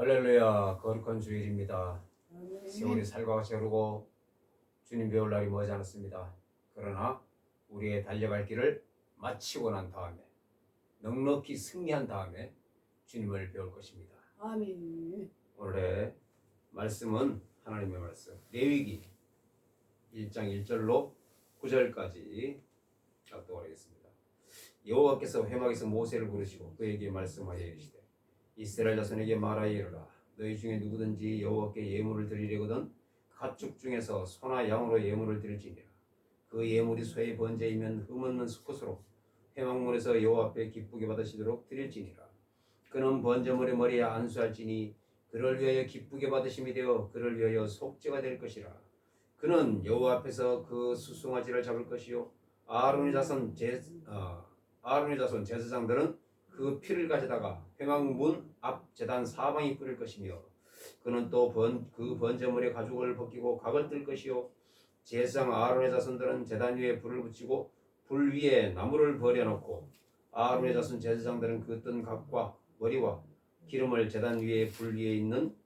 할렐루야. 거룩한 주일입니다. 아멘. 세월이 살과 같이 흐르고 주님 배울 날이 머지 않았습니다. 그러나 우리의 달려갈 길을 마치고 난 다음에 넉넉히 승리한 다음에 주님을 배울 것입니다. 아멘. 오늘의 말씀은 하나님의 말씀 레위기 1장 1절로 9절까지 낭독을 하겠습니다. 여호와께서 회막에서 모세를 부르시고 그에게 말씀하여 이르시되 이스라엘 자손에게 말하여 이르라. 너희 중에 누구든지 여호와께 예물을 드리려거든 가축 중에서 소나 양으로 예물을 드릴지니라. 그 예물이 소의 번제이면 흠없는 수컷으로 회막문에서 여호와 앞에 기쁘게 받으시도록 드릴지니라. 그는 번제물의 머리에 안수할지니 그를 위하여 기쁘게 받으심이 되어 그를 위하여 속죄가 될 것이라. 그는 여호와 앞에서 그 수송아지를 잡을 것이요 아론의 자손 제사장들은 그 피를 가져다가 회막문 앞 제단 사방에 뿌릴 것이며 그는 또 그 번제물의 가죽을 벗기고 각을 뜰 것이요 제사장 아론의 자손들은 제단 위에 불을 붙이고 불 위에 나무를 버려놓고 아론의 자손 제사장들은 그 뜬 각과 머리와 기름을 제단 위에 불 위에 있는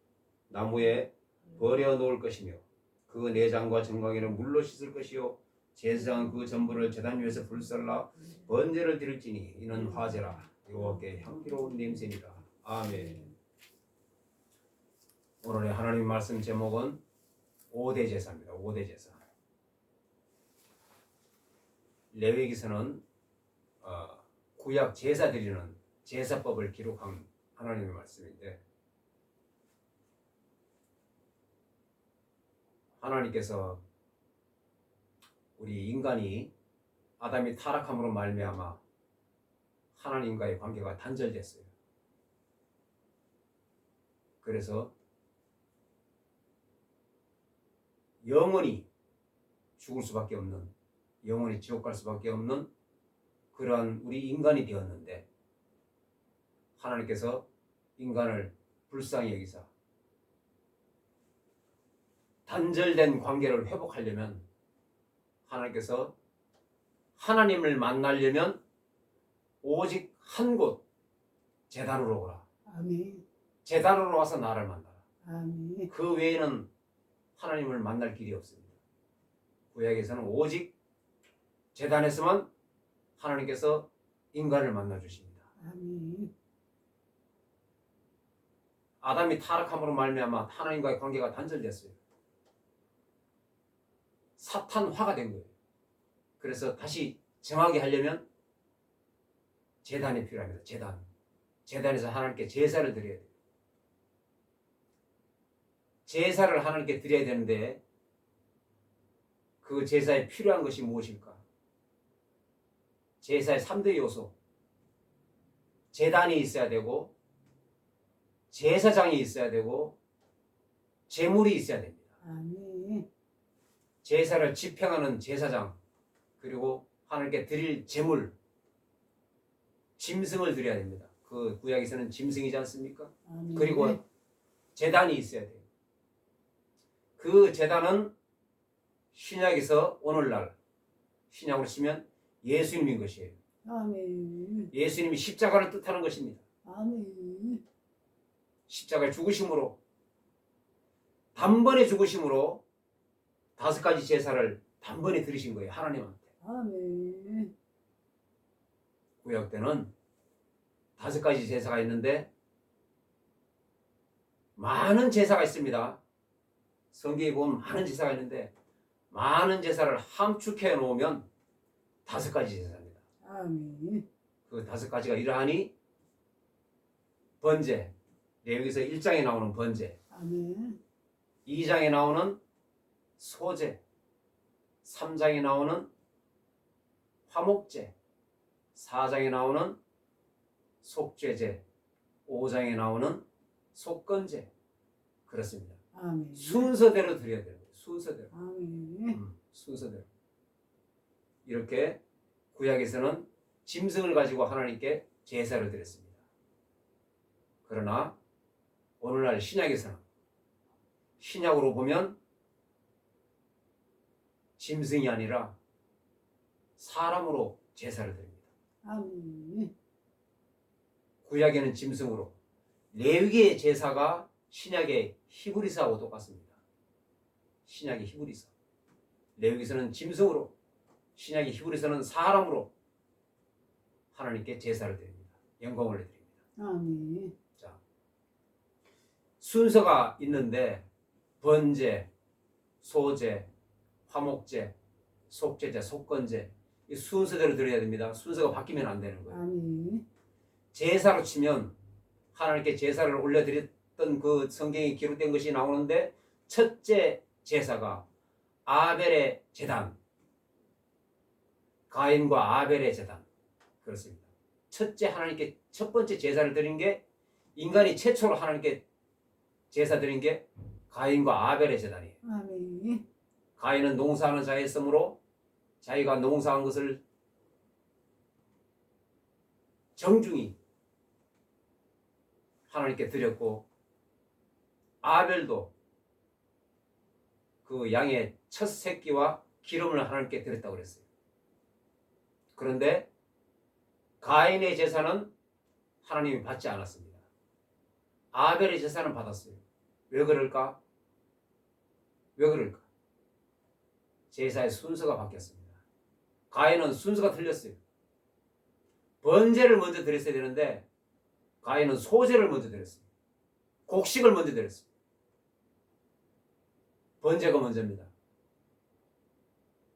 나무에 버려 놓을 것이며 그 내장과 정강이를 물로 씻을 것이요 제사장은 그 전부를 제단 위에서 불살라 번제를 드릴지니 이는 화제라. 여호와께 향기로운 냄새니라. 아멘. 오늘의 하나님 말씀 제목은 5대 제사입니다. 5대 제사. 레위기서는 구약 제사 드리는 제사법을 기록한 하나님의 말씀인데 하나님께서 우리 인간이 아담이 타락함으로 말미암아 하나님과의 관계가 단절됐어요. 그래서 영원히 죽을 수밖에 없는, 영원히 지옥 갈 수밖에 없는 그러한 우리 인간이 되었는데 하나님께서 인간을 불쌍히 여기사 단절된 관계를 회복하려면 하나님께서 하나님을 만나려면 오직 한 곳 제단으로 오라. 아멘. 제단으로 와서 나를 만나라. 아멘. 그 외에는 하나님을 만날 길이 없습니다. 구약에서는 오직 제단에서만 하나님께서 인간을 만나 주십니다. 아멘. 아담이 타락함으로 말미암아 하나님과의 관계가 단절됐어요. 사탄화가 된 거예요. 그래서 다시 정하게 하려면 제단이 필요합니다. 제단에서 하나님께 제사를 드려야 돼요. 제사를 하나님께 드려야 되는데 그 제사에 필요한 것이 무엇일까? 제사의 3대 요소. 제단이 있어야 되고 제사장이 있어야 되고 제물이 있어야 됩니다. 아멘. 제사를 집행하는 제사장 그리고 하나님께 드릴 제물 짐승을 드려야 됩니다. 그 구약에서는 짐승이지 않습니까? 아멘. 그리고 제단이 있어야 돼요. 그 제단은 신약에서 오늘날 신약으로 치면 예수님인 것이에요. 아멘. 예수님이 십자가를 뜻하는 것입니다. 아멘. 십자가의 죽으심으로 단번에 죽으심으로 5가지 제사를 단번에 드리신 거예요. 하나님한테. 아멘. 구약 때는 5가지 제사가 있는데 많은 제사가 있습니다. 성경에 보면 많은 제사가 있는데 많은 제사를 함축해 놓으면 5가지 제사입니다. 아멘. 그 5가지가 이러하니 번제, 레위기서 1장에 나오는 번제, 아멘. 2장에 나오는 소제, 3장에 나오는 화목제, 4장에 나오는 속죄제, 5장에 나오는 속건제. 그렇습니다. 아멘. 순서대로 드려야 돼요. 순서대로. 아멘. 순서대로. 이렇게 구약에서는 짐승을 가지고 하나님께 제사를 드렸습니다. 그러나 오늘날 신약에서는 신약으로 보면 짐승이 아니라 사람으로 제사를 드립니다. 아멘. 구약에는 짐승으로, 레위기의 제사가 신약의 히브리서하고 똑같습니다. 신약의 히브리서. 레위기서는 짐승으로, 신약의 히브리서는 사람으로 하나님께 제사를 드립니다. 영광을 드립니다. 아멘. 자, 순서가 있는데 번제, 소제, 화목제, 속제제, 속건제 이 순서대로 드려야 됩니다. 순서가 바뀌면 안 되는 거예요. 아멘. 제사로 치면 하나님께 제사를 올려드렸던 그 성경에 기록된 것이 나오는데 첫째 제사가 아벨의 제단, 가인과 아벨의 제단 그렇습니다. 첫째 하나님께 첫 번째 제사를 드린 게 인간이 최초로 하나님께 제사 드린 게 가인과 아벨의 제단이에요. 아멘. 가인은 농사하는 자였으므로 자기가 농사한 것을 정중히 하나님께 드렸고 아벨도 그 양의 첫 새끼와 기름을 하나님께 드렸다고 그랬어요. 그런데 가인의 제사는 하나님이 받지 않았습니다. 아벨의 제사는 받았어요. 왜 그럴까? 왜 그럴까? 제사의 순서가 바뀌었습니다. 가인은 순서가 틀렸어요. 번제를 먼저 드렸어야 되는데 가인은 소제를 먼저 드렸어요. 곡식을 먼저 드렸어요. 번제가 먼저입니다.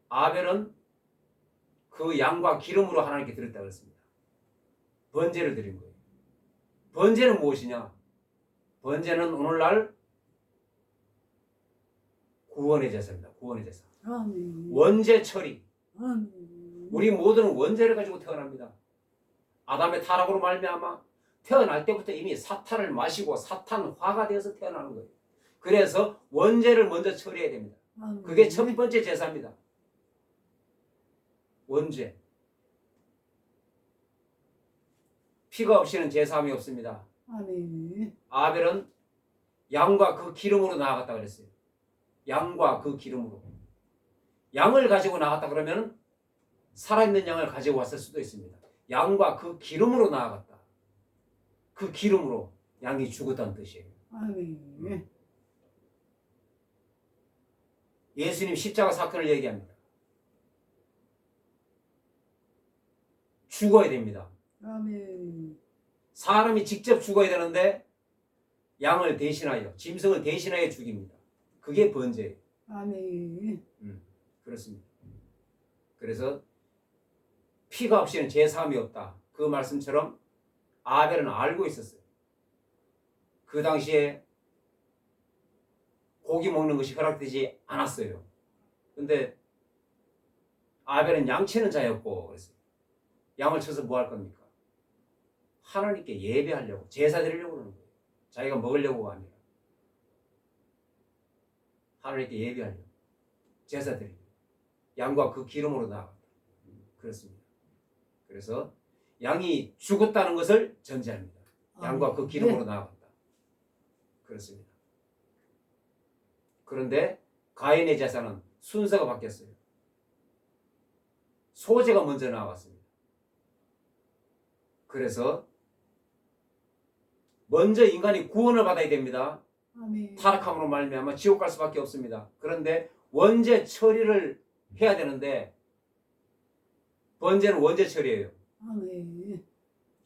아벨은 그 양과 기름으로 하나님께 드렸다고 했습니다. 번제를 드린 거예요. 번제는 무엇이냐? 번제는 오늘날 구원의 제사입니다. 구원의 제사. 아멘. 원죄 처리. 아멘. 우리 모두는 원죄를 가지고 태어납니다. 아담의 타락으로 말미암아 태어날 때부터 이미 사탄을 마시고 사탄화가 되어서 태어나는 거예요. 그래서 원죄를 먼저 처리해야 됩니다. 아멘. 그게 첫 번째 제사입니다. 원죄. 피가 없이는 제사함이 없습니다. 아멘. 아벨은 양과 그 기름으로 나아갔다 그랬어요. 양과 그 기름으로. 양을 가지고 나갔다 그러면 살아있는 양을 가지고 왔을 수도 있습니다. 양과 그 기름으로 나아갔다. 그 기름으로 양이 죽었다는 뜻이에요. 아멘. 예수님 십자가 사건을 얘기합니다. 죽어야 됩니다. 아멘. 사람이 직접 죽어야 되는데 양을 대신하여, 짐승을 대신하여 죽입니다. 그게 번제예요. 아멘. 그렇습니다. 그래서 피가 없이는 제사함이 없다. 그 말씀처럼 아벨은 알고 있었어요. 그 당시에 고기 먹는 것이 허락되지 않았어요. 근데 아벨은 양치는 자였고 그랬어요. 양을 쳐서 뭐 할 겁니까? 하나님께 예배하려고, 제사 드리려고 그러는 거예요. 자기가 먹으려고가 아니라 하나님께 예배하려고, 제사 드리려고. 양과 그 기름으로 나아갔다. 그렇습니다. 그래서 양이 죽었다는 것을 전제합니다. 양과 그 기름으로 나아갔다. 그렇습니다. 그런데 가인의 제사는 순서가 바뀌었어요. 소제가 먼저 나아갔습니다. 그래서 먼저 인간이 구원을 받아야 됩니다. 아멘. 타락함으로 말미암아 지옥 갈 수밖에 없습니다. 그런데 원죄 처리를 해야 되는데 번제는 원죄 처리예요. 아멘.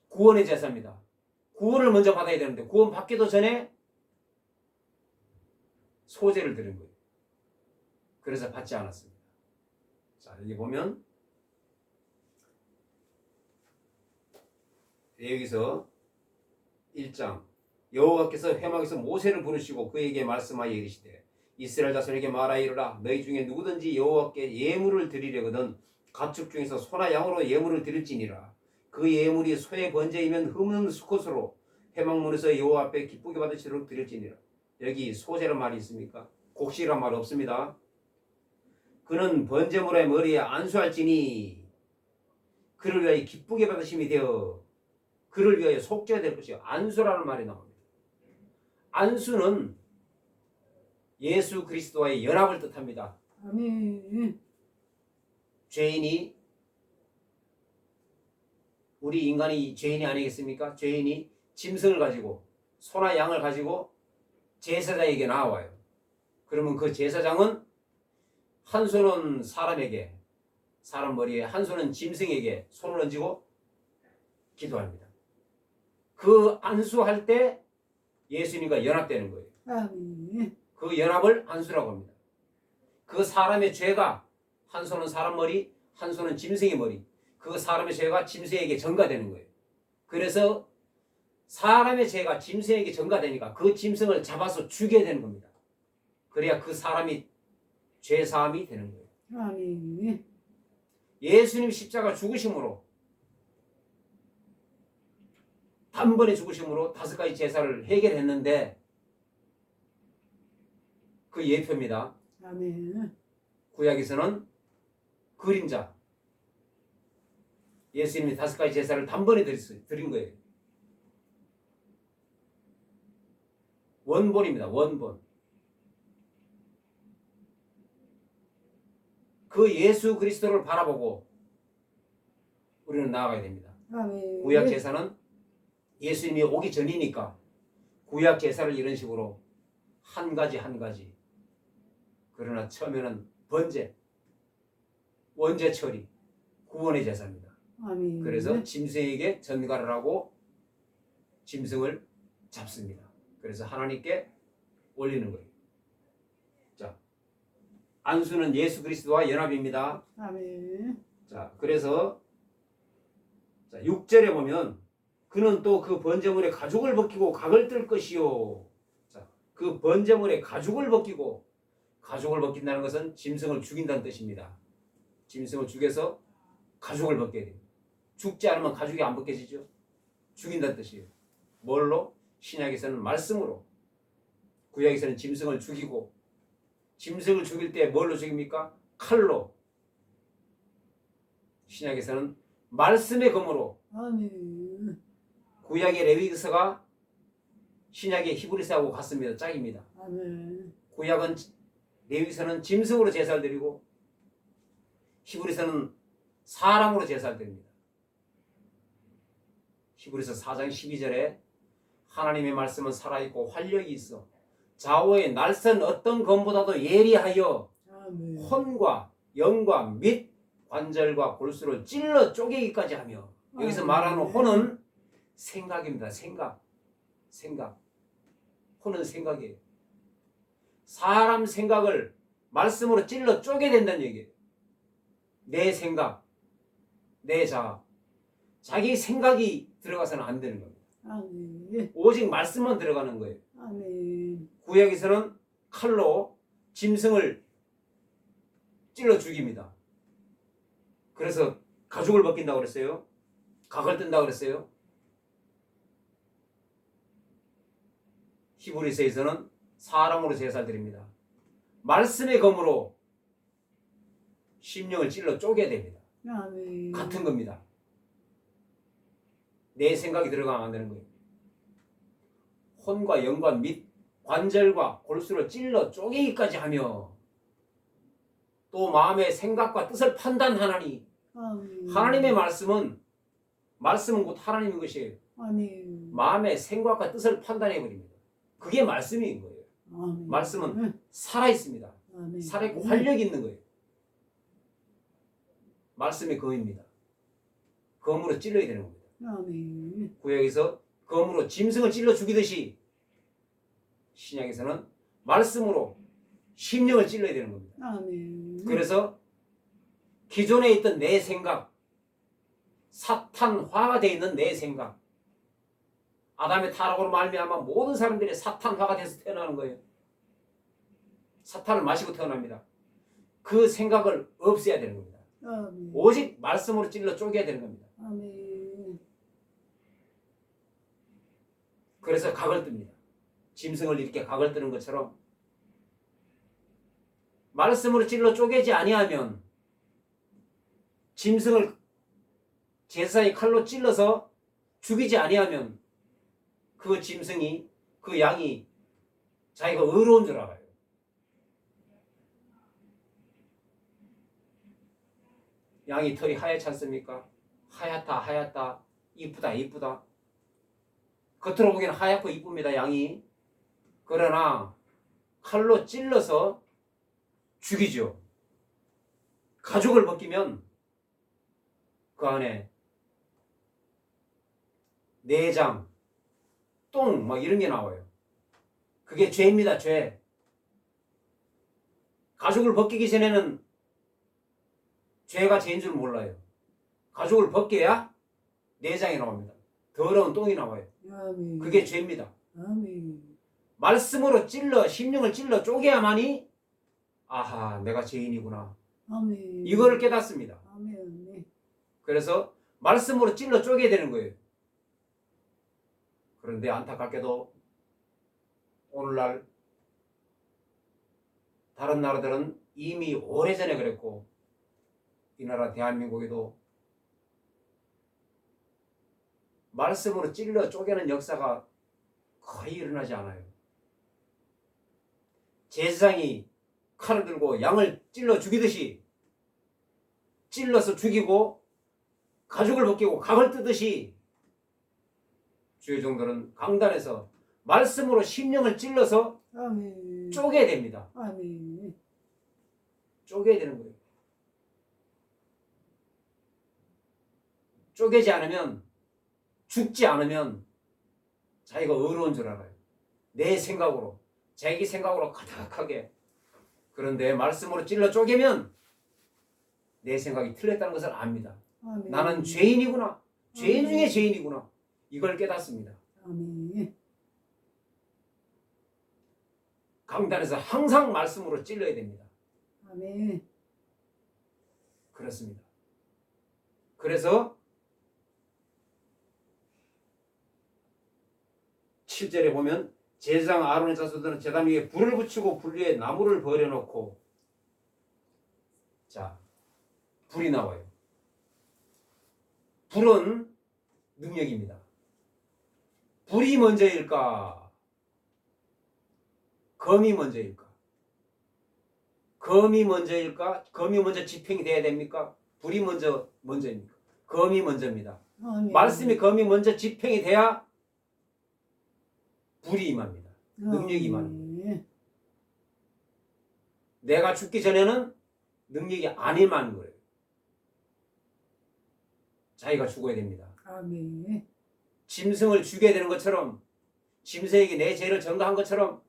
구원의 제사입니다. 구원을 먼저 받아야 되는데 구원 받기도 전에 소제를 드린 거예요. 그래서 받지 않았습니다. 자, 여기 보면 여기서 1장 여호와께서 회막에서 모세를 부르시고 그에게 말씀하여 이르시되 이스라엘 자손에게 말하여 이르라 너희 중에 누구든지 여호와께 예물을 드리려거든 가축 중에서 소나 양으로 예물을 드릴지니라 그 예물이 소의 번제이면 흠없는 수컷으로 회막문에서 여호와 앞에 기쁘게 받으시도록 드릴지니라. 여기 소제란 말이 있습니까? 곡식이란 말 없습니다. 그는 번제물의 머리에 안수할지니 그를 위하여 기쁘게 받으심이 되어 그를 위하여 속죄가 될 것이요. 안수라는 말이 나옵니다. 안수는 예수 그리스도와의 연합을 뜻합니다. 아멘. 죄인이 우리 인간이 죄인이 아니겠습니까? 죄인이 짐승을 가지고 소나 양을 가지고 제사장에게 나와요. 그러면 그 제사장은 한 손은 사람에게, 사람 머리에, 한 손은 짐승에게 손을 얹고 기도합니다. 그 안수할 때 예수님과 연합되는 거예요. 아멘. 그 연합을 안수라고 합니다. 그 사람의 죄가 한 손은 사람 머리, 한 손은 짐승의 머리. 그 사람의 죄가 짐승에게 전가되는 거예요. 그래서 사람의 죄가 짐승에게 전가되니까 그 짐승을 잡아서 죽여야 되는 겁니다. 그래야 그 사람이 죄 사함이 되는 거예요. 아멘. 예수님 십자가 죽으심으로, 단번에 죽으심으로 5가지 제사를 해결했는데 그 예표입니다. 아멘. 구약에서는 그림자, 예수님이 5가지 제사를 단번에 드린 거예요. 원본입니다. 원본. 그 예수 그리스도를 바라보고 우리는 나아가야 됩니다. 아멘. 구약 제사는 예수님이 오기 전이니까 구약 제사를 이런 식으로 한 가지 한 가지, 그러나 처음에는 번제, 원죄 처리, 구원의 제사입니다. 아멘. 그래서 짐승에게 전가를 하고 짐승을 잡습니다. 그래서 하나님께 올리는 거예요. 자, 안수는 예수 그리스도와 연합입니다. 아멘. 자, 그래서 6절에 보면 그는 또 그 번제물의 가죽을 벗기고 각을 뜰 것이요. 자, 그 번제물의 가죽을 벗기고, 가죽을 벗긴다는 것은 짐승을 죽인다는 뜻입니다. 짐승을 죽여서 가죽을 벗겨야 돼요. 죽지 않으면 가죽이 안 벗겨지죠. 죽인다는 뜻이에요. 뭘로? 신약에서는 말씀으로, 구약에서는 짐승을 죽이고, 짐승을 죽일 때 뭘로 죽입니까? 칼로. 신약에서는 말씀의 검으로. 아멘. 구약의 레위기서가 신약의 히브리서하고 같습니다. 짝입니다. 아멘. 구약은 레위기서는 짐승으로 제사를 드리고 히브리서는 사람으로 제사를 드립니다. 히브리서 4장 12절에 하나님의 말씀은 살아있고 활력이 있어 좌우의 날선 어떤 검보다도 예리하여 아멘. 혼과 영과 및 관절과 골수를 찔러 쪼개기까지 하며, 여기서 말하는 혼은 생각입니다. 생각. 혼은 생각이에요. 사람 생각을 말씀으로 찔러 쪼개야 된다는 얘기예요. 내 생각, 내 자아, 자기 생각이 들어가서는 안 되는 겁니다. 아멘. 오직 말씀만 들어가는 거예요. 아멘. 구약에서는 칼로 짐승을 찔러 죽입니다. 그래서 가죽을 벗긴다고 그랬어요. 각을 뜬다고 그랬어요. 히브리서에서는 사람으로 제사를 드립니다. 말씀의 검으로 심령을 찔러 쪼개야 됩니다. 아멘. 같은 겁니다. 내 생각이 들어가면 안 되는 거예요. 혼과 영과 및 관절과 골수를 찔러 쪼개기까지 하며 또 마음의 생각과 뜻을 판단하나니, 아멘. 하나님의 말씀은 곧 하나님인 것이에요. 아멘. 마음의 생각과 뜻을 판단해 버립니다. 그게 말씀인 거예요. 아멘. 말씀은 살아 있습니다. 아멘. 살아있고 활력이 있는 거예요. 말씀이 검입니다. 검으로 찔러야 되는 겁니다. 아멘. 구약에서 검으로 짐승을 찔러 죽이듯이 신약에서는 말씀으로 심령을 찔러야 되는 겁니다. 아멘. 그래서 기존에 있던 내 생각, 사탄화가 되어 있는 내 생각, 아담의 타락으로 말미암아 모든 사람들이 사탄화가 돼서 태어나는 거예요. 사탄을 마시고 태어납니다. 그 생각을 없애야 되는 겁니다. 아멘. 오직 말씀으로 찔러 쪼개야 되는 겁니다. 아멘. 그래서 각을 뜹니다. 짐승을 이렇게 각을 뜨는 것처럼 말씀으로 찔러 쪼개지 아니하면, 짐승을 제사의 칼로 찔러서 죽이지 아니하면 그 짐승이, 그 양이 자기가 의로운 줄 알아요. 양이 털이 하얗지 않습니까? 하얗다 이쁘다. 겉으로 보기에는 하얗고 이쁩니다. 양이. 그러나 칼로 찔러서 죽이죠. 가죽을 벗기면 그 안에 내장, 똥, 막 이런 게 나와요. 그게 죄입니다. 죄. 가죽을 벗기기 전에는 죄가 죄인 줄 몰라요. 가죽을 벗겨야 내장이 나옵니다. 더러운 똥이 나와요. 아멘. 그게 죄입니다. 아멘. 말씀으로 찔러 심령을 찔러 쪼개야만이 아하 내가 죄인이구나 아멘. 이거를 깨닫습니다. 아멘. 그래서 말씀으로 찔러 쪼개야 되는 거예요. 그런데 안타깝게도 오늘날 다른 나라들은 이미 오래전에 그랬고 이 나라 대한민국에도 말씀으로 찔러 쪼개는 역사가 거의 일어나지 않아요. 제사장이 칼을 들고 양을 찔러 죽이듯이 찔러서 죽이고 가죽을 벗기고 각을 뜨듯이 주의 종들은 강단에서 말씀으로 심령을 찔러서 아멘. 쪼개야 됩니다. 아멘. 쪼개야 되는 거예요. 쪼개지 않으면 죽지 않으면 자기가 의로운 줄 알아요. 내 생각으로 자기 생각으로 가득하게. 그런데 말씀으로 찔러 쪼개면 내 생각이 틀렸다는 것을 압니다. 아멘. 나는 죄인이구나. 죄인 중에 죄인이구나. 이걸 깨닫습니다. 아멘. 강단에서 항상 말씀으로 찔러야 됩니다. 아멘. 그렇습니다. 그래서 7절에 보면 제사장 아론의 자손들은 제단 위에 불을 붙이고 불 위에 나무를 버려놓고 자 불이 나와요. 불은 능력입니다. 불이 먼저일까? 검이 먼저일까? 검이 먼저일까? 검이 먼저 집행이 돼야 됩니까? 불이 먼저입니까? 검이 먼저입니다. 아멘. 말씀이 검이 먼저 집행이 돼야 불이 임합니다. 능력이 임합니다. 아멘. 내가 죽기 전에는 능력이 안 임하는 거예요. 자기가 죽어야 됩니다. 아멘. 짐승을 죽여야 되는 것처럼 짐승에게 내 죄를 전가한 것처럼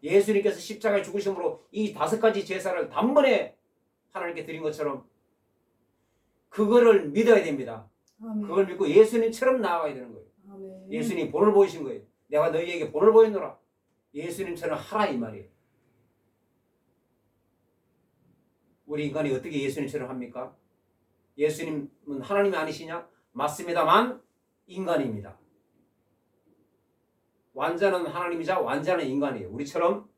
예수님께서 십자가에 죽으심으로 이 5가지 제사를 단번에 하나님께 드린 것처럼 그거를 믿어야 됩니다. 아멘. 그걸 믿고 예수님처럼 나아가야 되는 거예요. 아멘. 예수님 본을 보이신 거예요. 내가 너희에게 본을 보였노라. 예수님처럼 하라 이 말이에요. 우리 인간이 어떻게 예수님처럼 합니까? 예수님은 하나님이 아니시냐? 맞습니다만 인간입니다. 완자는 하나님이자 완자는 인간이에요. 우리처럼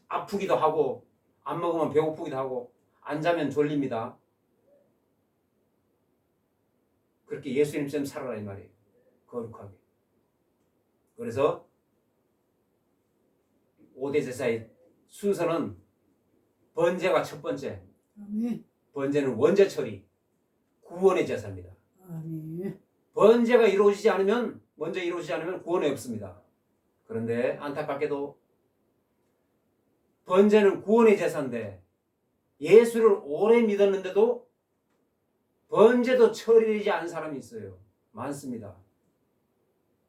아프기도 하고 안 먹으면 배고프기도 하고 안 자면 졸립니다. 그렇게 예수님처럼 살아라 이 말이에요. 거룩하게. 그래서 5대 제사의 순서는 번제가 첫 번째. 아멘. 번제는 원죄 처리, 구원의 제사입니다. 아멘. 번제가 이루어지지 않으면 먼저 이루어지지 않으면 구원이 없습니다. 그런데 안타깝게도 번제는 구원의 제사인데 예수를 오래 믿었는데도 번제도 처리되지 않은 사람이 있어요. 많습니다.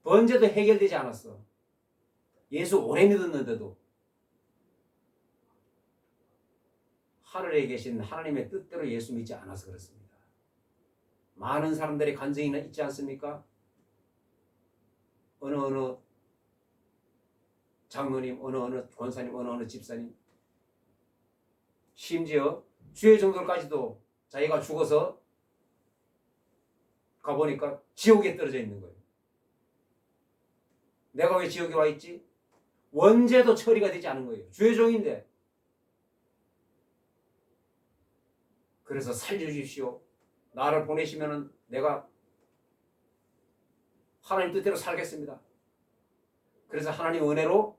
번제도 해결되지 않았어. 예수 오래 믿었는데도 하늘에 계신 하나님의 뜻대로 예수 믿지 않아서 그렇습니다. 많은 사람들의 간증이 있지 않습니까? 어느 장로님, 어느 권사님, 어느 집사님, 심지어 주의 종들까지도 자기가 죽어서 가보니까 지옥에 떨어져 있는 거예요. 내가 왜 지옥에 와 있지? 원죄도 처리가 되지 않은 거예요. 주의 종인데. 그래서 살려주십시오. 나를 보내시면 내가 하나님 뜻대로 살겠습니다. 그래서 하나님 은혜로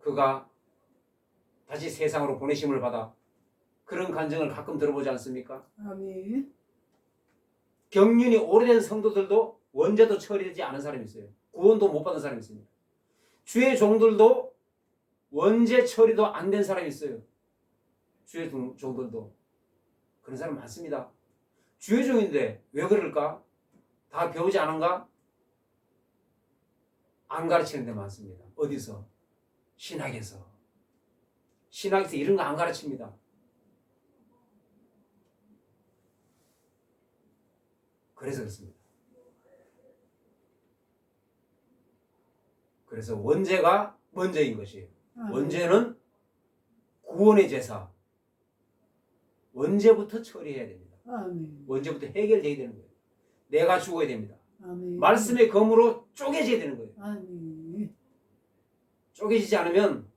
그가 다시 세상으로 보내심을 받아 그런 간증을 가끔 들어보지 않습니까? 아멘. 경륜이 오래된 성도들도 원죄도 처리되지 않은 사람이 있어요. 구원도 못 받은 사람이 있습니다. 주의 종들도 원죄 처리도 안 된 사람이 있어요. 주의 종들도 그런 사람 많습니다. 주의 종인데 왜 그럴까? 다 배우지 않은가? 안 가르치는 데 많습니다. 어디서? 신학에서. 신학에서 이런 거 안 가르칩니다. 그래서 그렇습니다. 그래서 원죄가 먼저인 것이에요. 원죄는 구원의 제사. 원죄부터 처리해야 됩니다. 아멘. 원죄부터 해결돼야 되는 거예요. 내가 죽어야 됩니다. 아멘. 말씀의 검으로 쪼개져야 되는 거예요. 아멘. 쪼개지지 않으면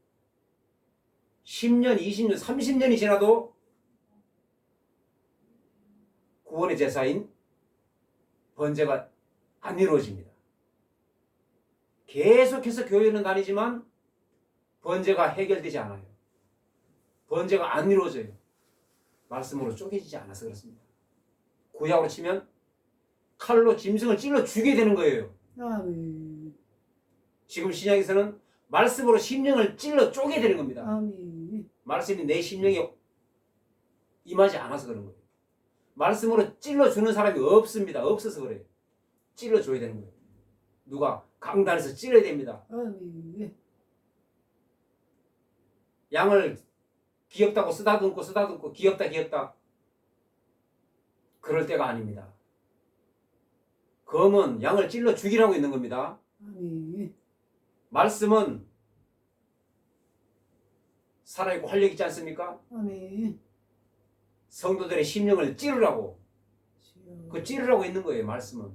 10년, 20년, 30년이 지나도 구원의 제사인 번제가 안 이루어집니다. 계속해서 교회는 다니지만 번제가 해결되지 않아요. 번제가 안 이루어져요. 말씀으로 쪼개지지 않아서 그렇습니다. 구약으로 치면 칼로 짐승을 찔러 죽이게 되는 거예요. 아멘. 지금 신약에서는 말씀으로 심령을 찔러 쪼개야 되는 겁니다. 아멘. 말씀이 내 심령에 임하지 않아서 그런 거예요. 말씀으로 찔러주는 사람이 없습니다. 없어서 그래요. 찔러줘야 되는 거예요. 누가? 강단에서 찔러야 됩니다. 아멘. 양을 귀엽다고 쓰다듬고 귀엽다 그럴 때가 아닙니다. 검은 양을 찔러 죽이라고 있는 겁니다. 아멘. 말씀은 살아있고 활력 있지 않습니까? 아멘. 성도들의 심령을 찌르라고 주여. 그 찌르라고 있는 거예요. 말씀은.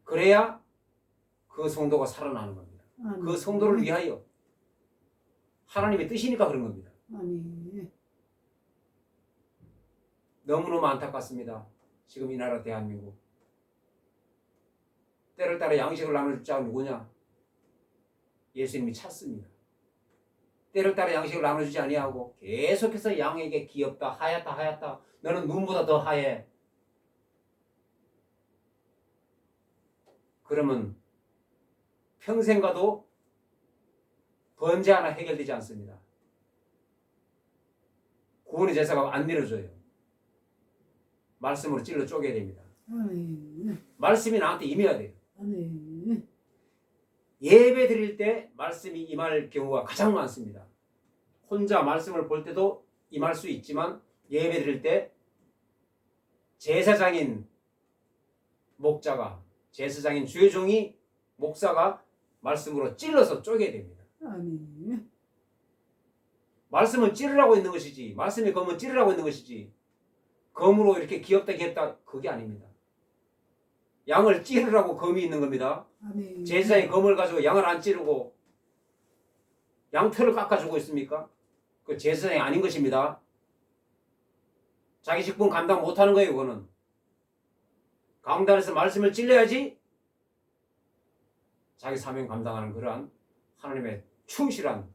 그래야 그 성도가 살아나는 겁니다. 아멘. 그 성도를 위하여 하나님의 뜻이니까 그런 겁니다. 아멘. 너무너무 안타깝습니다. 지금 이 나라 대한민국. 때를 따라 양식을 나눠줄 자가 누구냐? 예수님이 찾습니다. 때를 따라 양식을 나눠주지 아니하고 계속해서 양에게 귀엽다 하얗다 너는 눈보다 더 하얘. 그러면 평생 가도 번제 하나 해결되지 않습니다. 구원의 제사가 안 내려져요. 말씀으로 찔러 쪼개야 됩니다. 아멘. 말씀이 나한테 임해야 돼요. 아멘. 예배 드릴 때 말씀이 임할 경우가 가장 많습니다. 혼자 말씀을 볼 때도 임할 수 있지만 예배 드릴 때 제사장인 목자가 제사장인 주의 종이 목사가 말씀으로 찔러서 쪼개야 됩니다. 아멘. 말씀은 찌르라고 있는 것이지 말씀의 검은 찌르라고 있는 것이지 검으로 이렇게 귀엽다 그게 아닙니다. 양을 찌르라고 검이 있는 겁니다. 아멘. 제사장이 검을 가지고 양을 안 찌르고 양털을 깎아주고 있습니까? 그 제사장이 아닌 것입니다. 자기 직분 감당 못하는 거예요. 그거는 강단에서 말씀을 찔러야지 자기 사명 감당하는 그러한 하나님의 충실한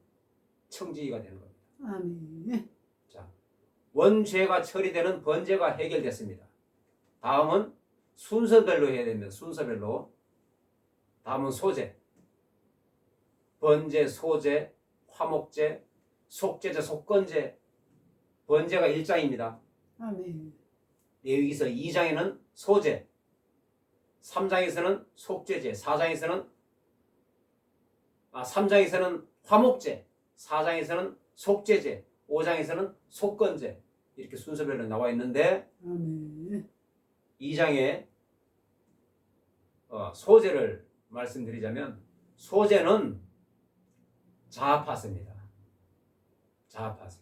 청지기가 되는 겁니다. 아멘. 자, 원죄가 처리되는 번제가 해결됐습니다. 다음은 순서별로 해야 됩니다. 순서별로. 다음은 소제. 번제, 소제, 화목제, 속제제, 속건제. 번제가 1장입니다. 아멘. 레위기서 2장에는 소제, 3장에서는 속죄제, 3장에서는 화목제, 4장에서는 속죄제, 5장에서는 속건제. 이렇게 순서별로 나와 있는데 아멘. 2장에 소제를 말씀드리자면 소제는 자아파세입니다. 자아파세.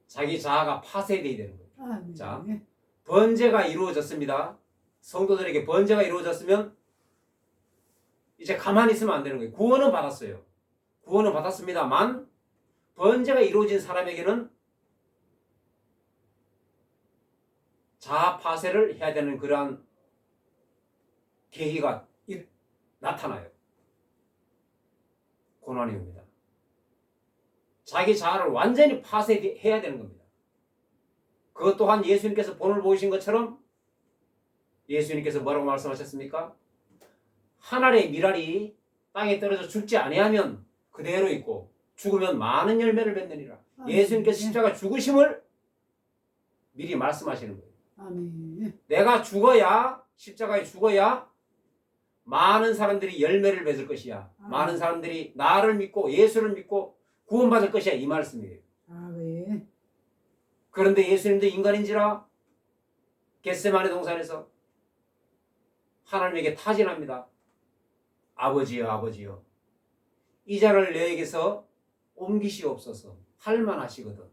자기 자아가 파쇄되어야 되는 거예요. 아멘. 자, 번제가 이루어졌습니다. 성도들에게 번제가 이루어졌으면 이제 가만히 있으면 안 되는 거예요. 구원은 받았어요. 구원은 받았습니다만 번제가 이루어진 사람에게는 자아 파쇄를 해야 되는 그러한 계기가 나타나요. 고난이 옵니다. 자기 자아를 완전히 파쇄해야 되는 겁니다. 그것 또한 예수님께서 본을 보이신 것처럼 예수님께서 뭐라고 말씀하셨습니까? 한 알의 밀알이 땅에 떨어져 죽지 아니하면 그대로 있고 죽으면 많은 열매를 맺느니라. 아멘. 예수님께서 십자가 죽으심을 미리 말씀하시는 거예요. 아멘. 내가 죽어야, 십자가에 죽어야 많은 사람들이 열매를 맺을 것이야. 많은 사람들이 나를 믿고 예수를 믿고 구원받을 것이야. 이 말씀이에요. 아멘. 그런데 예수님도 인간인지라 겟세마네 동산에서 하나님에게 타진합니다. 아버지여, 아버지여, 이 잔을 내게서 옮기시옵소서. 할만하시거든.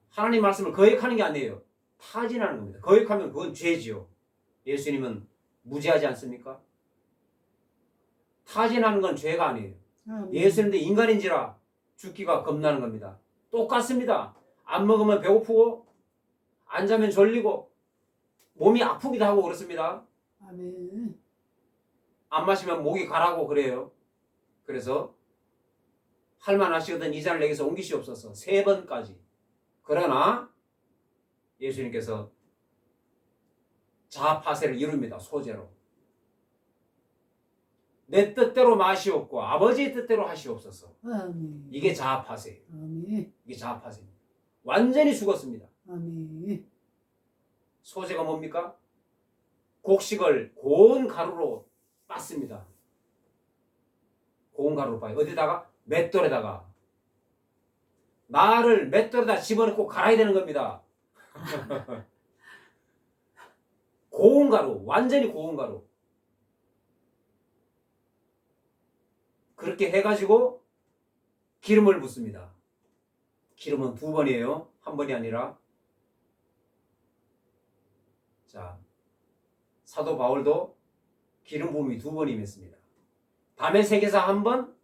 하나님 말씀을 거역하는 게 아니에요. 타진하는 겁니다. 거역하면 그건 죄지요. 예수님은 무죄하지 않습니까? 타진하는 건 죄가 아니에요. 아멘. 예수님도 인간인지라 죽기가 겁나는 겁니다. 똑같습니다. 안 먹으면 배고프고 안 자면 졸리고 몸이 아프기도 하고 그렇습니다. 아멘. 안 마시면 목이 가라고 그래요. 그래서 할만하시거든 이 잔을 내게서 옮기시옵소서. 3번까지. 그러나 예수님께서 자파세를 이룹니다. 소제로. 내 뜻대로 마시옵고 아버지의 뜻대로 하시옵소서. 아멘. 이게 자파세예요. 아멘. 이게 자파세입니다. 완전히 죽었습니다. 아멘. 소제가 뭡니까? 곡식을 고운 가루로 빻습니다. 고운 가루로 빻아요. 어디다가? 맷돌에다가. 나를 맷돌에다 집어넣고 갈아야 되는 겁니다. 고운 가루, 완전히 고운 가루. 그렇게 해가지고 기름을 붓습니다. 기름은 2번이에요. 1번이 아니라. 자, 사도 바울도 기름 부음이 2번이 임했습니다. 다메섹에서 1번,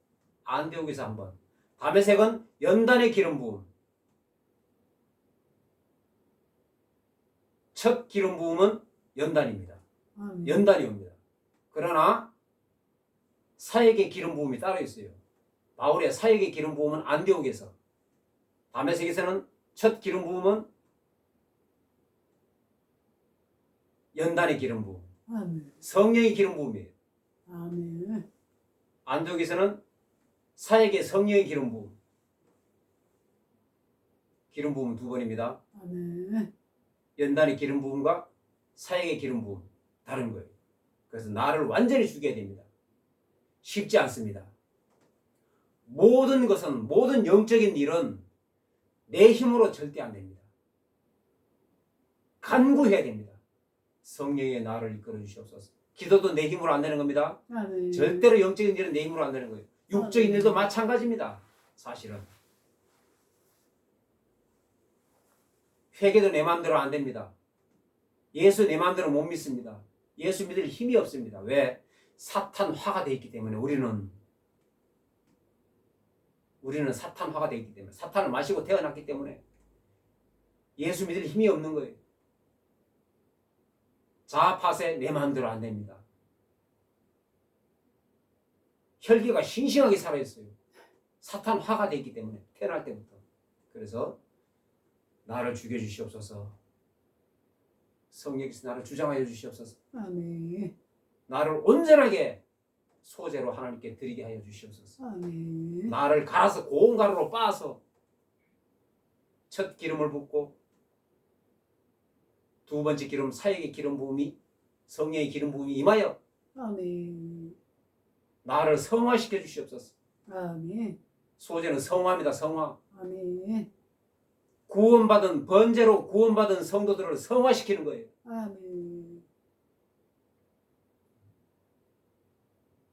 안디옥에서 1번. 다메섹은 연단의 기름 부음. 첫 기름 부음은 연단입니다. 아멘. 연단이 옵니다. 그러나 사역의 기름 부음이 따로 있어요. 바울의 사역의 기름 부음은 안디옥에서, 다메섹에서는 첫 기름 부음은 연단의 기름 부음, 아멘. 성령의 기름 부음이에요. 아멘. 안디옥에서는 사역의 성령의 기름 부음. 기름 부음은 2번입니다. 아멘. 연단의 기름 부음과 사역의 기름 부음 다른 거예요. 그래서 나를 완전히 죽여야 됩니다. 쉽지 않습니다. 모든 것은, 모든 영적인 일은 내 힘으로 절대 안 됩니다. 간구해야 됩니다. 성령의 나를 이끌어 주시옵소서. 기도도 내 힘으로 안 되는 겁니다. 아멘. 절대로 영적인 일은 내 힘으로 안 되는 거예요. 육적인 일도 마찬가지입니다. 사실은. 회개도 내 마음대로 안 됩니다. 예수 내 마음대로 못 믿습니다. 예수 믿을 힘이 없습니다. 왜? 사탄화가 되어 있기 때문에 우리는 사탄화가 되어 있기 때문에, 사탄을 마시고 태어났기 때문에 예수 믿을 힘이 없는 거예요. 자파세 내 마음대로 안 됩니다. 혈기가 싱싱하게 살아있어요. 사탄화가 되어 있기 때문에 태어날 때부터. 그래서 나를 죽여주시옵소서. 성령께서 나를 주장하여 주시옵소서. 아멘. 나를 온전하게 소재로 하나님께 드리게 하여 주시옵소서. 아멘. 나를 갈아서 고운 가루로 빻아서 첫 기름을 붓고 2번째 기름, 사역의 기름 부음이, 성령의 기름 부음이 임하여 아멘. 나를 성화시켜 주시옵소서. 아멘. 소재는 성화입니다. 성화. 아멘. 구원받은, 번제로 구원받은 성도들을 성화시키는 거예요. 아멘.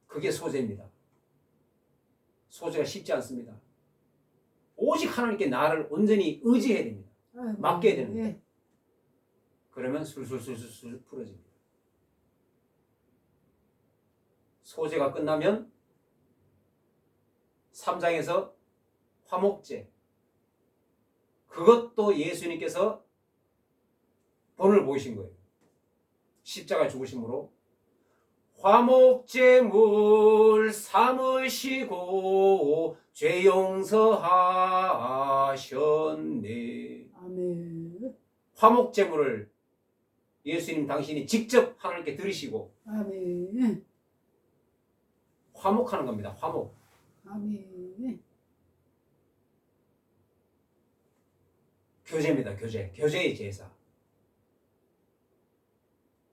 그게 소재입니다. 소재가 쉽지 않습니다. 오직 하나님께 나를 온전히 의지해야 됩니다. 아멘. 맡겨야 됩니다. 그러면 술술술술 풀어집니다. 소재가 끝나면 3장에서 화목제, 그것도 예수님께서 본을 보이신 거예요. 십자가에 죽으심으로 화목제물 삼으시고 죄 용서하셨네. 아멘. 화목제물을 예수님 당신이 직접 하나님께 드리시고 아멘. 화목하는 겁니다. 화목. 아멘. 교제입니다. 교제. 교제의 제사.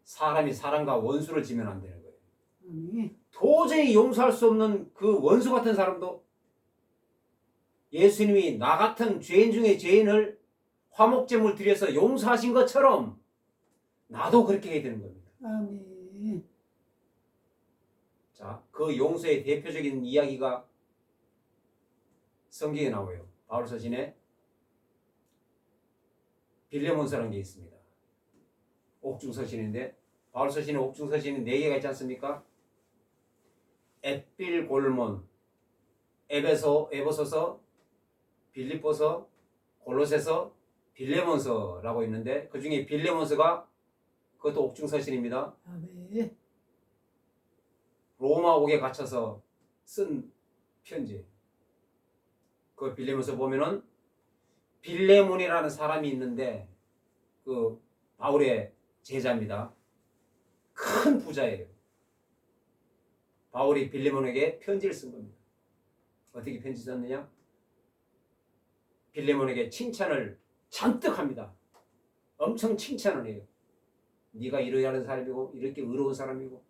사람이 사람과 원수를 지면 안 되는 거예요. 아멘. 도저히 용서할 수 없는 그 원수 같은 사람도 예수님이 나 같은 죄인 중에 죄인을 화목제물 드려서 용서하신 것처럼 나도 그렇게 해야 되는 겁니다. 아멘. 자, 그 용서의 대표적인 이야기가 성경에 나와요. 바울서신에 빌레몬서라는 게 있습니다. 옥중서신인데 바울서신에 옥중서신이 4개가 있지 않습니까? 에필골몬, 에베소서, 빌립보서, 골로새서, 빌레몬서라고 있는데 그 중에 빌레몬서가 그것도 옥중서신입니다. 아멘. 로마 옥에 갇혀서 쓴 편지. 그 빌레몬서 보면은 빌레몬이라는 사람이 있는데 그 바울의 제자입니다. 큰 부자예요. 바울이 빌레몬에게 편지를 쓴 겁니다. 어떻게 편지 썼느냐? 빌레몬에게 칭찬을 잔뜩 합니다. 엄청 칭찬을 해요. 네가 이러한 사람이고 이렇게 의로운 사람이고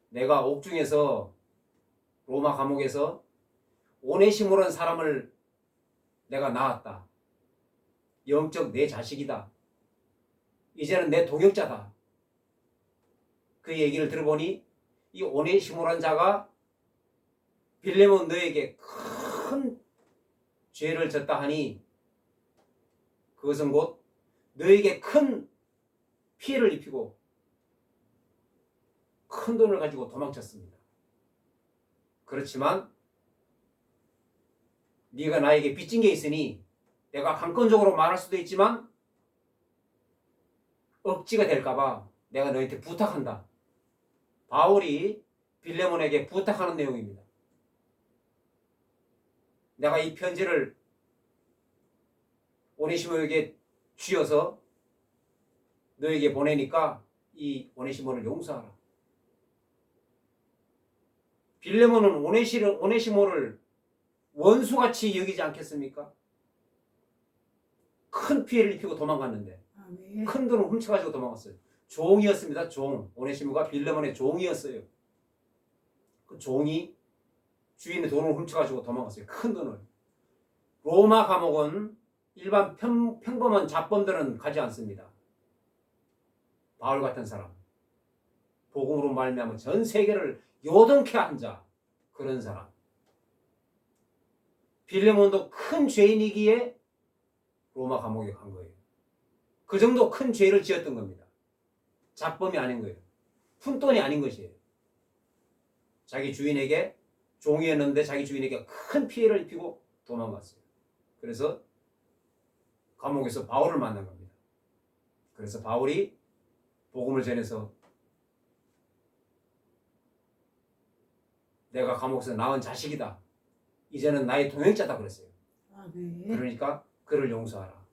내가 옥중에서 로마 감옥에서 오네시모라는 사람을 내가 낳았다. 영적 내 자식이다. 이제는 내 동역자다. 그 얘기를 들어보니 이 오네시모라는 자가 빌레몬 너에게 큰 죄를 졌다 하니 그것은 곧 너에게 큰 피해를 입히고 큰 돈을 가지고 도망쳤습니다. 그렇지만 네가 나에게 빚진 게 있으니 내가 강권적으로 말할 수도 있지만 억지가 될까봐 내가 너한테 부탁한다. 바울이 빌레몬에게 부탁하는 내용입니다. 내가 이 편지를 오네시모에게 쥐어서 너에게 보내니까 이 오네시모를 용서하라. 빌레몬은 오네시모를 원수같이 여기지 않겠습니까? 큰 피해를 입히고 도망갔는데 아멘. 큰 돈을 훔쳐가지고 도망갔어요. 종이었습니다. 종. 오네시모가 빌레몬의 종이었어요. 그 종이 주인의 돈을 훔쳐가지고 도망갔어요. 큰 돈을. 로마 감옥은 일반 평범한 잡범들은 가지 않습니다. 바울 같은 사람, 복음으로 말미암아 전 세계를 요동케 한 자, 그런 사람. 빌레몬도 큰 죄인이기에 로마 감옥에 간 거예요. 그 정도 큰 죄를 지었던 겁니다. 잡범이 아닌 거예요. 푼돈이 아닌 것이에요. 자기 주인에게 종이었는데 자기 주인에게 큰 피해를 입히고 도망갔어요. 그래서 감옥에서 바울을 만난 겁니다. 그래서 바울이 복음을 전해서 내가 감옥에서 낳은 자식이다. 이제는 나의 동역자다 그랬어요. 아멘. 그러니까 그를 용서하라.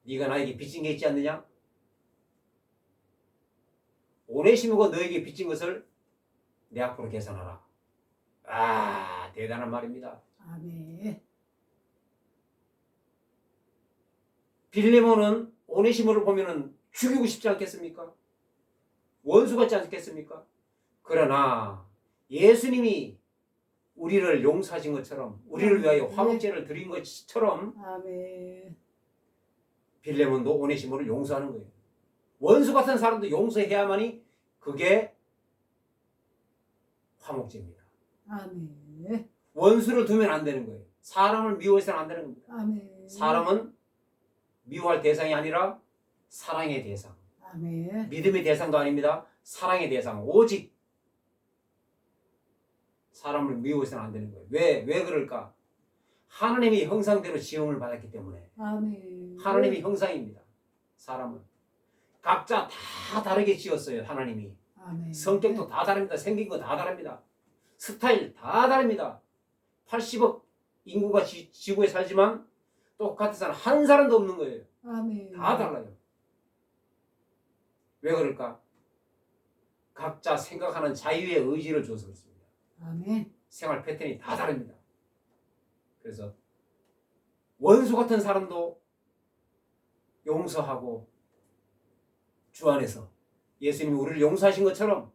네가 나에게 빚진 게 있지 않느냐? 오네시모가 너에게 빚진 것을 내 앞으로 계산하라. 아, 대단한 말입니다. 아멘. 빌레몬은 오네시모를 보면은 죽이고 싶지 않겠습니까? 원수 같지 않겠습니까? 그러나 예수님이 우리를 용서하신 것처럼 우리를 위하여 화목제를 드린 것처럼 아멘. 빌레몬도 오네시모를 용서하는 거예요. 원수 같은 사람도 용서해야만이 그게 화목제입니다. 아멘. 원수를 두면 안 되는 거예요. 사람을 미워해서는 안 되는 겁니다. 아멘. 사람은 미워할 대상이 아니라 사랑의 대상. 아멘. 믿음의 대상도 아닙니다. 사랑의 대상. 오직 사람을 미워해서는 안 되는 거예요. 왜 그럴까? 하나님이 형상대로 지음을 받았기 때문에. 아멘. 하나님이 형상입니다. 사람은. 각자 다 다르게 지었어요. 하나님이. 아멘. 성격도 다 다릅니다. 생긴 거 다 다릅니다. 스타일 다 다릅니다. 80억 인구가 지구에 살지만 똑같은 사람 한 사람도 없는 거예요. 아멘. 다 달라요. 왜 그럴까? 각자 생각하는 자유의 의지를 줘서 그렇습니다. 아멘. 생활 패턴이 다 다릅니다. 그래서 원수 같은 사람도 용서하고 주 안에서 예수님이 우리를 용서하신 것처럼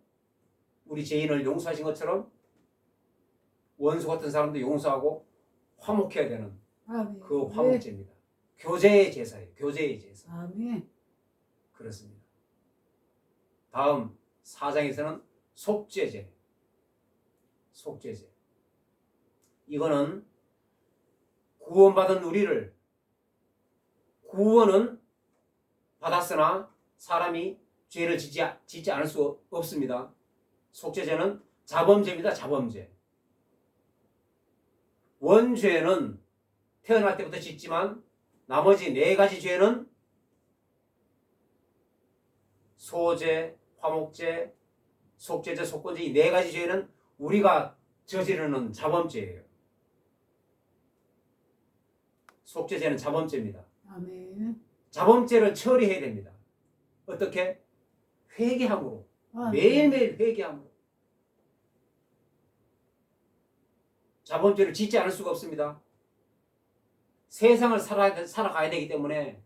우리 죄인을 용서하신 것처럼 원수 같은 사람도 용서하고 화목해야 되는 아멘. 그 화목제입니다. 교제의 제사예요. 교제의 제사. 아멘. 그렇습니다. 다음 4장에서는 속죄제. 속죄제. 이거는 구원받은 우리를 구원은 받았으나 사람이 죄를 짓지 않을 수 없습니다. 속죄제는 자범죄입니다. 자범죄. 원죄는 태어날 때부터 짓지만 나머지 4가지 죄는 소죄, 화목죄, 속죄죄, 속건죄 이 4가지 죄는 우리가 저지르는 자범죄예요. 속죄죄는 자범죄입니다. 아멘. 자범죄를 처리해야 됩니다. 어떻게? 회개함으로. 아멘. 매일매일 회개함으로. 자범죄를 짓지 않을 수가 없습니다. 세상을 살아가야 되기 때문에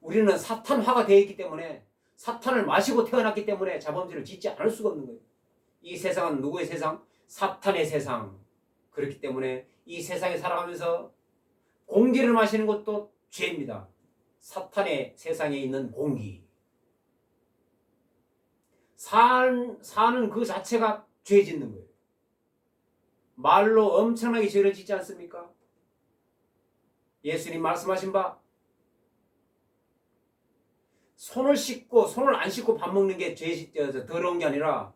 우리는 사탄화가 되어 있기 때문에 사탄을 마시고 태어났기 때문에 자범죄를 짓지 않을 수가 없는 거예요. 이 세상은 누구의 세상? 사탄의 세상. 그렇기 때문에 이 세상에 살아가면서 공기를 마시는 것도 죄입니다. 사탄의 세상에 있는 공기. 사는 그 자체가 죄 짓는 거예요. 말로 엄청나게 죄를 짓지 않습니까? 예수님 말씀하신 바 손을 씻고 손을 안 씻고 밥 먹는 게 더러운 게 아니라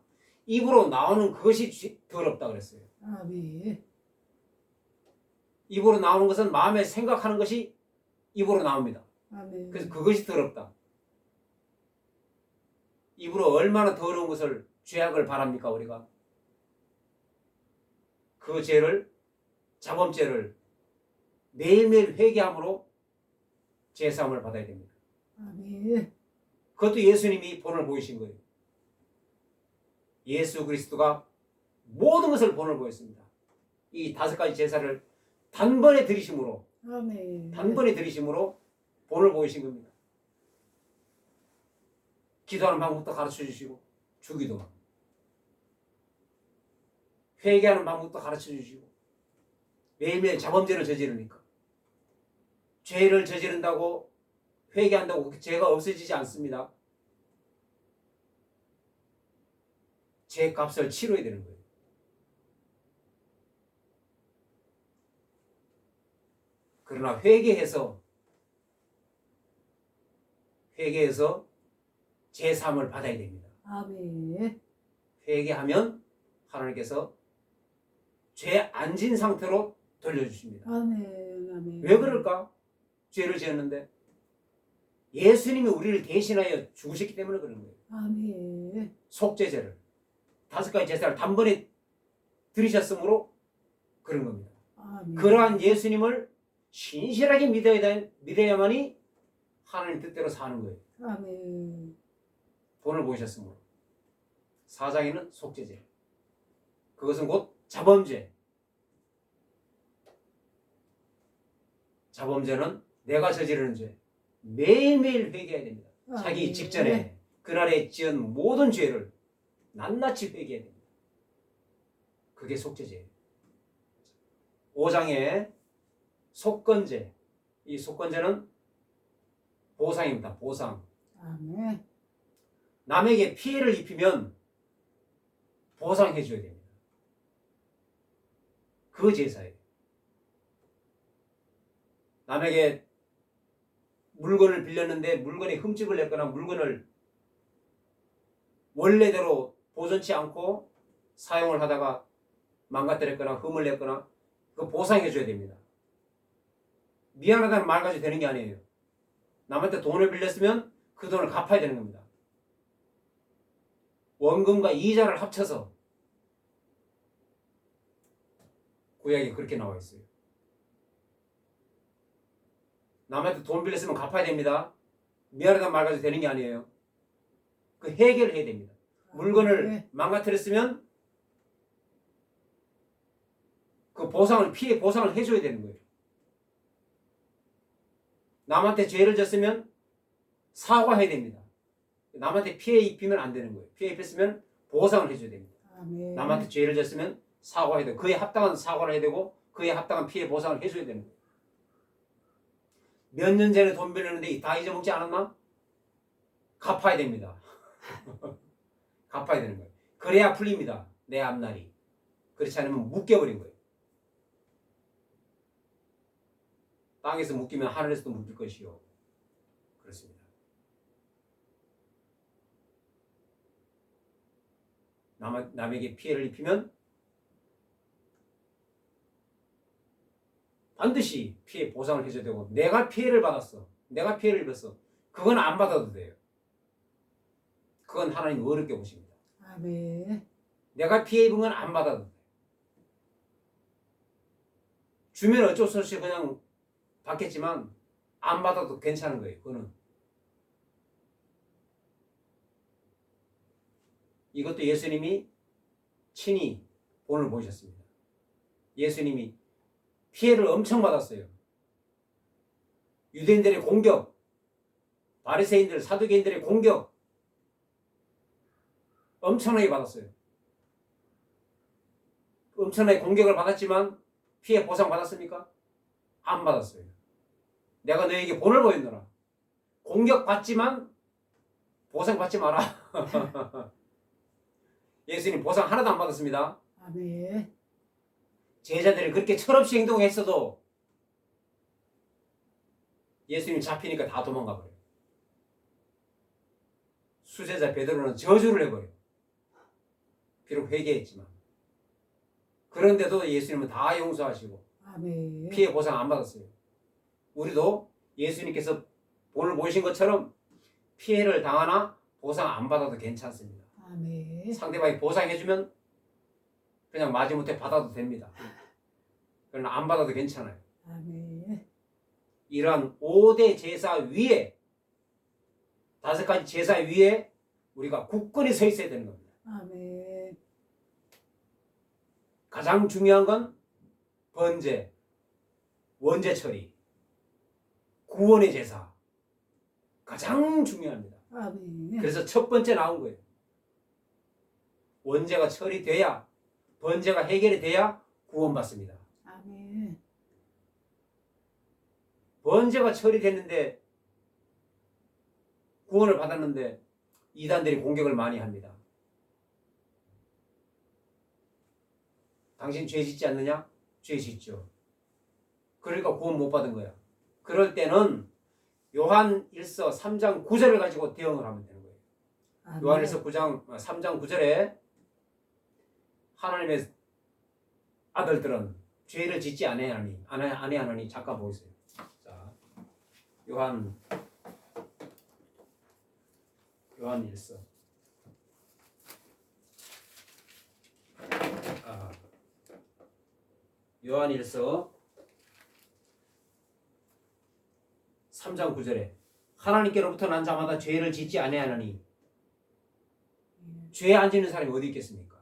입으로 나오는 그것이 더럽다 그랬어요. 아멘. 입으로 나오는 것은 마음에 생각하는 것이 입으로 나옵니다. 아멘. 그래서 그것이 더럽다. 입으로 얼마나 더러운 것을 죄악을 바랍니까 우리가? 그 죄를 자범죄를 매일매일 회개함으로 제사함을 받아야 됩니다. 아멘. 그것도 예수님이 본을 보이신 거예요. 예수 그리스도가 모든 것을 본을 보였습니다. 이 5가지 제사를 단번에 드리심으로 본을 보이신 겁니다. 기도하는 방법도 가르쳐 주시고 주기도 회개하는 방법도 가르쳐 주시고 매일매일 자범죄를 저지르니까 죄를 저지른다고 회개한다고 그 죄가 없어지지 않습니다. 죄 값을 치러야 되는 거예요. 그러나 회개해서 제사함을 받아야 됩니다. 아멘. 회개하면 하나님께서 죄 안 진 상태로 돌려주십니다. 아멘. 아멘. 왜 그럴까? 죄를 지었는데 예수님이 우리를 대신하여 죽으셨기 때문에 그런 거예요. 아멘. 속죄제를 5가지 제사를 단번에 들이셨으므로 그런 겁니다. 아멘. 그러한 예수님을 신실하게 믿어야만이 하나님 뜻대로 사는 거예요. 아멘. 본을 보이셨으므로 4장에는 속죄제, 그것은 곧 자범죄. 자범죄는 내가 저지르는 죄 매일매일 회개해야 됩니다. 자기 직전에 그날에 지은 모든 죄를 낱낱이 회개해야 됩니다. 그게 속죄제예요. 5장에 속건제. 이 속건제는 보상입니다. 보상. 아멘. 남에게 피해를 입히면 보상해 줘야 됩니다. 그 제사예요. 남에게 물건을 빌렸는데 물건에 흠집을 냈거나 물건을 원래대로 보존치 않고 사용을 하다가 망가뜨렸거나 흠을 냈거나 그 보상해 줘야 됩니다. 미안하다는 말 가지고 되는 게 아니에요. 남한테 돈을 빌렸으면 그 돈을 갚아야 되는 겁니다. 원금과 이자를 합쳐서 구약에 그렇게 나와 있어요. 남한테 돈 빌렸으면 갚아야 됩니다. 미안하다는 말 가지고 되는 게 아니에요. 그 해결을 해야 됩니다. 물건을 네. 망가뜨렸으면 그 피해 보상을 해줘야 되는 거예요. 남한테 죄를 졌으면 사과해야 됩니다. 남한테 피해 입히면 안 되는 거예요. 피해 입혔으면 보상을 해줘야 됩니다. 아멘. 남한테 죄를 졌으면 사과해야 되고 그에 합당한 사과를 해야 되고 그에 합당한 피해 보상을 해줘야 되는 거예요. 몇 년 전에 돈 빌렸는데 다 잊어먹지 않았나? 갚아야 됩니다. 갚아야 되는 거예요. 그래야 풀립니다. 내 앞날이. 그렇지 않으면 묶여버린 거예요. 땅에서 묶이면 하늘에서도 묶일 것이요. 그렇습니다. 남에게 피해를 입히면 반드시 피해 보상을 해줘야 되고 내가 피해를 받았어. 내가 피해를 입었어. 그건 안 받아도 돼요. 그건 하나님 어렵게 보십니다. 아멘. 내가 피해 입은 건 안 받아도 돼요. 주면 어쩔 수 없이 그냥 받겠지만 안 받아도 괜찮은 거예요. 그거는. 이것도 예수님이 친히 본을 보셨습니다. 예수님이 피해를 엄청 받았어요. 유대인들의 공격, 바리새인들, 사두개인들의 공격 엄청나게 받았어요. 엄청나게 공격을 받았지만 피해 보상 받았습니까? 안 받았어요. 내가 너에게 본을 보였노라. 공격받지만 보상받지 마라. 예수님 보상 하나도 안 받았습니다. 아멘. 제자들이 그렇게 철없이 행동했어도 예수님 잡히니까 다 도망가 버려요. 수제자 베드로는 저주를 해버려요. 비록 회개했지만. 그런데도 예수님은 다 용서하시고 아멘. 피해 보상 안 받았어요. 우리도 예수님께서 본을 보이신 것처럼 피해를 당하나 보상 안 받아도 괜찮습니다. 아멘. 상대방이 보상해주면 그냥 마지못해 받아도 됩니다. 그러나 안 받아도 괜찮아요. 아멘. 이러한 5대 제사 위에 5가지 제사 위에 우리가 굳건히 서 있어야 되는 겁니다. 아멘. 가장 중요한 건 번제, 원죄 처리, 구원의 제사 가장 중요합니다. 아멘. 그래서 첫 번째 나온 거예요. 원죄가 처리돼야 번제가 해결이 돼야 구원받습니다. 아멘. 번제가 처리됐는데 구원을 받았는데 이단들이 공격을 많이 합니다. 당신 죄 짓지 않느냐? 죄 짓죠. 그러니까 구원 못 받은 거야. 그럴 때는 요한 1서 3장 9절을 가지고 대응을 하면 되는 거예요. 아멘. 요한 1서 3장 9절에 하나님의 아들들은 죄를 짓지 아니하나니 잠깐 보세요. 자, 요한 1서 요한 1서 3장 9절에 하나님께로부터 난 자마다 죄를 짓지 아니하나니 죄 안 짓는 사람이 어디 있겠습니까?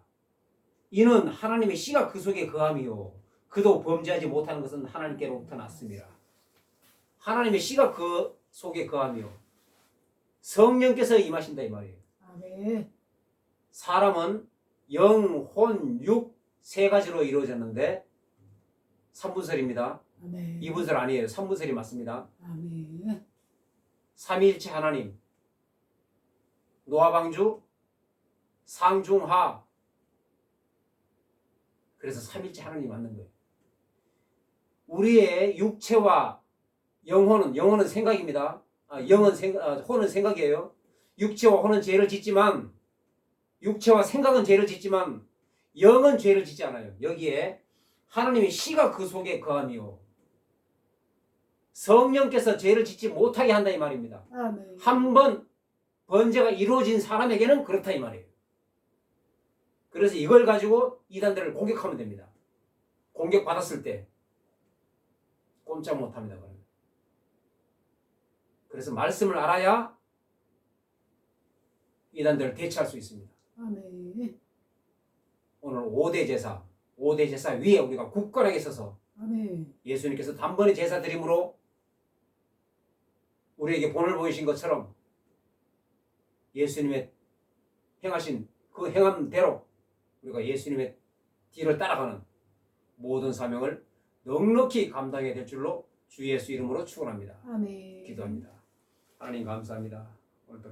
이는 하나님의 씨가 그 속에 거함이요 그도 범죄하지 못하는 것은 하나님께로부터 났습니다. 하나님의 씨가 그 속에 거함이요 성령께서 임하신다 이 말이에요. 아멘. 사람은 영, 혼, 육 세 가지로 이루어졌는데 3분설입니다. 아멘. 2분설 아니에요. 3분설이 맞습니다. 아멘. 삼위일체 하나님, 노아방주, 상중하. 그래서 삼위일체 하나님이 맞는 거예요. 우리의 육체와 영혼은 생각입니다. 혼은 생각이에요. 육체와 혼은 죄를 짓지만 육체와 생각은 죄를 짓지만 영은 죄를 짓지 않아요. 여기에 하나님의 씨가 그 속에 거함이요 성령께서 죄를 짓지 못하게 한다 이 말입니다. 아멘. 한 번 번제가 이루어진 사람에게는 그렇다 이 말이에요. 그래서 이걸 가지고 이단들을 공격하면 됩니다. 공격받았을 때 꼼짝 못합니다. 그래서 말씀을 알아야 이단들을 대체할 수 있습니다. 아멘. 오늘 5대 제사, 5대 제사 위에 우리가 굳건하게 서서 아멘. 예수님께서 단번에 제사 드림으로 우리에게 본을 보이신 것처럼 예수님의 행하신 그 행함대로 우리가 예수님의 뒤를 따라가는 모든 사명을 넉넉히 감당해야 될 줄로 주 예수 이름으로 축원합니다. 아멘. 기도합니다. 하나님 감사합니다.